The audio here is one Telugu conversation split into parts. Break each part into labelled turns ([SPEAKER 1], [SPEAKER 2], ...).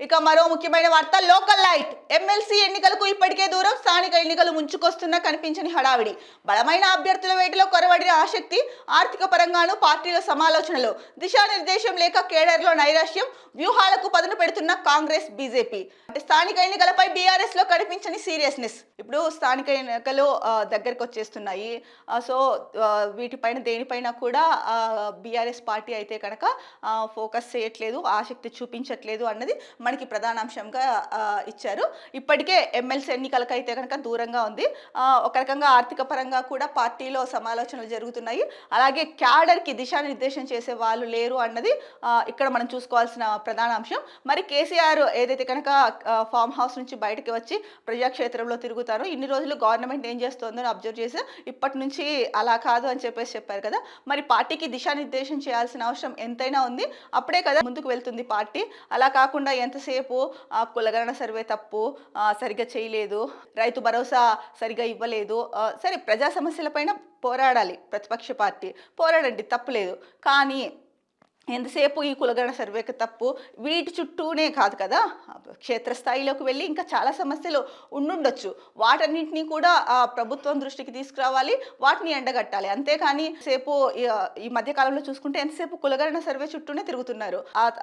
[SPEAKER 1] ఇక మరో ముఖ్యమైన వార్త లోకల్ లైట్. ఎమ్మెల్సీ ఎన్నికలకు ఇప్పటికే దూరం, స్థానిక ఎన్నికలు ముంచుకొస్తున్నా కనిపించని హడావిడి. బలమైన అభ్యర్థుల వేటలో కొరవడిన ఆసక్తి, ఆర్థిక పరంగాను పార్టీల సమాలోచనలు, దిశానిర్దేశం లేక కేడర్లో నైరాశ్యం, వ్యూహాలకు పదును పెడుతున్న కాంగ్రెస్ బీజేపీ. అంటే స్థానిక ఎన్నికలపై బీఆర్ఎస్ లో కనిపించని సీరియస్నెస్. ఇప్పుడు స్థానిక ఎన్నికలు దగ్గరకు వచ్చేస్తున్నాయి. సో వీటిపైన దేనిపైన కూడా బీఆర్ఎస్ పార్టీ అయితే కనుక ఫోకస్ చేయట్లేదు, ఆసక్తి చూపించట్లేదు అన్నది మనకి ప్రధాన అంశంగా ఇచ్చారు. ఇప్పటికే ఎమ్మెల్సీ ఎన్నికలకైతే కనుక దూరంగా ఉంది. ఒక రకంగా ఆర్థిక పరంగా కూడా పార్టీలో సమాలోచనలు జరుగుతున్నాయి. అలాగే క్యాడర్కి దిశానిర్దేశం చేసే వాళ్ళు లేరు అన్నది ఇక్కడ మనం చూసుకోవాల్సిన ప్రధాన అంశం. మరి కేసీఆర్ ఏదైతే కనుక ఫామ్ హౌస్ నుంచి బయటకు వచ్చి ప్రజాక్షేత్రంలో తిరుగుతారో, ఇన్ని రోజులు గవర్నమెంట్ ఏం చేస్తుందో అబ్జర్వ్ చేసి ఇప్పటి నుంచి అలా కాదు అని చెప్పారు కదా. మరి పార్టీకి దిశానిర్దేశం చేయాల్సిన అవసరం ఎంతైనా ఉంది. అప్పుడే కదా ముందుకు వెళ్తుంది పార్టీ. అలా కాకుండా ఎంతసేపు కులగణన సర్వే తప్పు, సరిగ్గా చేయలేదు, రైతు భరోసా సరిగ్గా ఇవ్వలేదు. సరే, ప్రజా సమస్యలపైన పోరాడాలి ప్రతిపక్ష పార్టీ, పోరాడండి, తప్పులేదు. కానీ ఎంతసేపు ఈ కులగణన సర్వేకి తప్పు, వీటి చుట్టూనే కాదు కదా, క్షేత్రస్థాయిలోకి వెళ్ళి ఇంకా చాలా సమస్యలు ఉండుండొచ్చు. వాటన్నింటినీ కూడా ప్రభుత్వం దృష్టికి తీసుకురావాలి, వాటిని ఎండగట్టాలి. అంతేకాని సేపు ఈ మధ్యకాలంలో చూసుకుంటే ఎంతసేపు కులగణన సర్వే చుట్టూనే తిరుగుతున్నారు.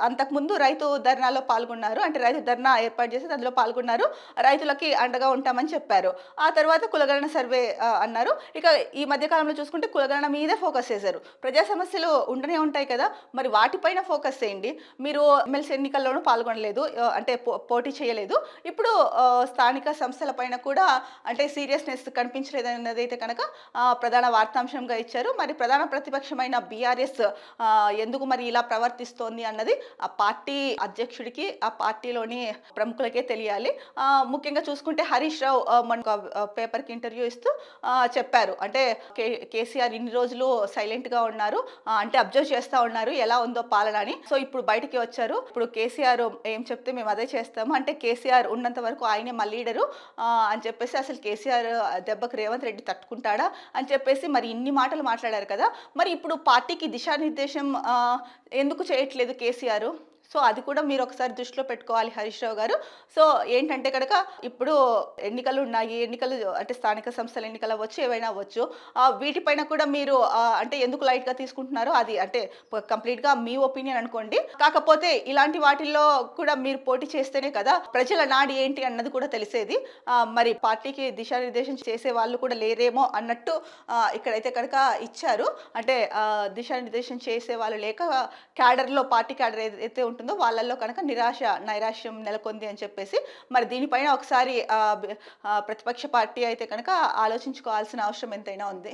[SPEAKER 1] అంతకుముందు రైతు ధర్నాలో పాల్గొన్నారు, అంటే రైతు ధర్నా ఏర్పాటు చేసి అందులో పాల్గొన్నారు, రైతులకి అండగా ఉంటామని చెప్పారు. ఆ తర్వాత కులగణన సర్వే అన్నారు. ఇక ఈ మధ్యకాలంలో చూసుకుంటే కులగణన మీదే ఫోకస్ చేశారు. ప్రజా సమస్యలు ఉండనే ఉంటాయి కదా, మరి వాటిపైన ఫోకస్ చేయండి. మీరు ఎమ్మెల్సీ ఎన్నికల్లోనూ పాల్గొనలేదు, అంటే పోటీ చేయలేదు. ఇప్పుడు స్థానిక సంస్థల పైన కూడా అంటే సీరియస్నెస్ కనిపించలేదు అన్నది అయితే కనుక ప్రధాన వార్తాంశంగా ఇచ్చారు. మరి ప్రధాన ప్రతిపక్షమైన బీఆర్ఎస్ ఎందుకు మరి ఇలా ప్రవర్తిస్తోంది అన్నది ఆ పార్టీ అధ్యక్షుడికి, ఆ పార్టీలోని ప్రముఖులకే తెలియాలి. ముఖ్యంగా చూసుకుంటే హరీష్ రావు మన పేపర్కి ఇంటర్వ్యూ ఇస్తూ చెప్పారు, అంటే కేసీఆర్ ఇన్ని రోజులు సైలెంట్గా ఉన్నారు, అంటే అబ్జర్వ్ చేస్తూ ఉన్నారు ఎలా ఉందో పాలన అని. సో ఇప్పుడు బయటికి వచ్చారు. ఇప్పుడు కేసీఆర్ ఏం చెప్తే మేము అదే చేస్తాము, అంటే కేసీఆర్ ఉన్నంత వరకు ఆయనే మా లీడరు అని చెప్పేసి, అసలు కేసీఆర్ దెబ్బకు రేవంత్ రెడ్డి తట్టుకుంటాడా అని చెప్పేసి మరి ఇన్ని మాటలు మాట్లాడారు కదా. మరి ఇప్పుడు పార్టీకి దిశానిర్దేశం ఎందుకు చేయట్లేదు కేసీఆర్? సో అది కూడా మీరు ఒకసారి దృష్టిలో పెట్టుకోవాలి హరీష్ రావు గారు. సో ఏంటంటే కనుక ఇప్పుడు ఎన్నికలు ఉన్నాయి, ఎన్నికలు అంటే స్థానిక సంస్థల ఎన్నికలు అవ్వచ్చు, ఏవైనా అవ్వచ్చు. వీటిపైన కూడా మీరు అంటే ఎందుకు లైట్గా తీసుకుంటున్నారో అది అంటే కంప్లీట్గా మీ ఒపీనియన్ అనుకోండి. కాకపోతే ఇలాంటి వాటిల్లో కూడా మీరు పోటీ చేస్తేనే కదా ప్రజల నాడి ఏంటి అన్నది కూడా తెలిసేది. మరి పార్టీకి దిశానిర్దేశం చేసే వాళ్ళు కూడా లేరేమో అన్నట్టు ఇక్కడైతే కనుక ఇచ్చారు. అంటే దిశానిర్దేశం చేసే వాళ్ళు లేక క్యాడర్లో, పార్టీ క్యాడర్ ఏదైతే ఉంటుందో వాళ్ళల్లో కనుక నైరాశ్యం నెలకొంది అని చెప్పేసి, మరి దీనిపైన ఒకసారి ప్రతిపక్ష పార్టీ అయితే కనుక ఆలోచించుకోవాల్సిన అవసరం ఎంతైనా ఉంది.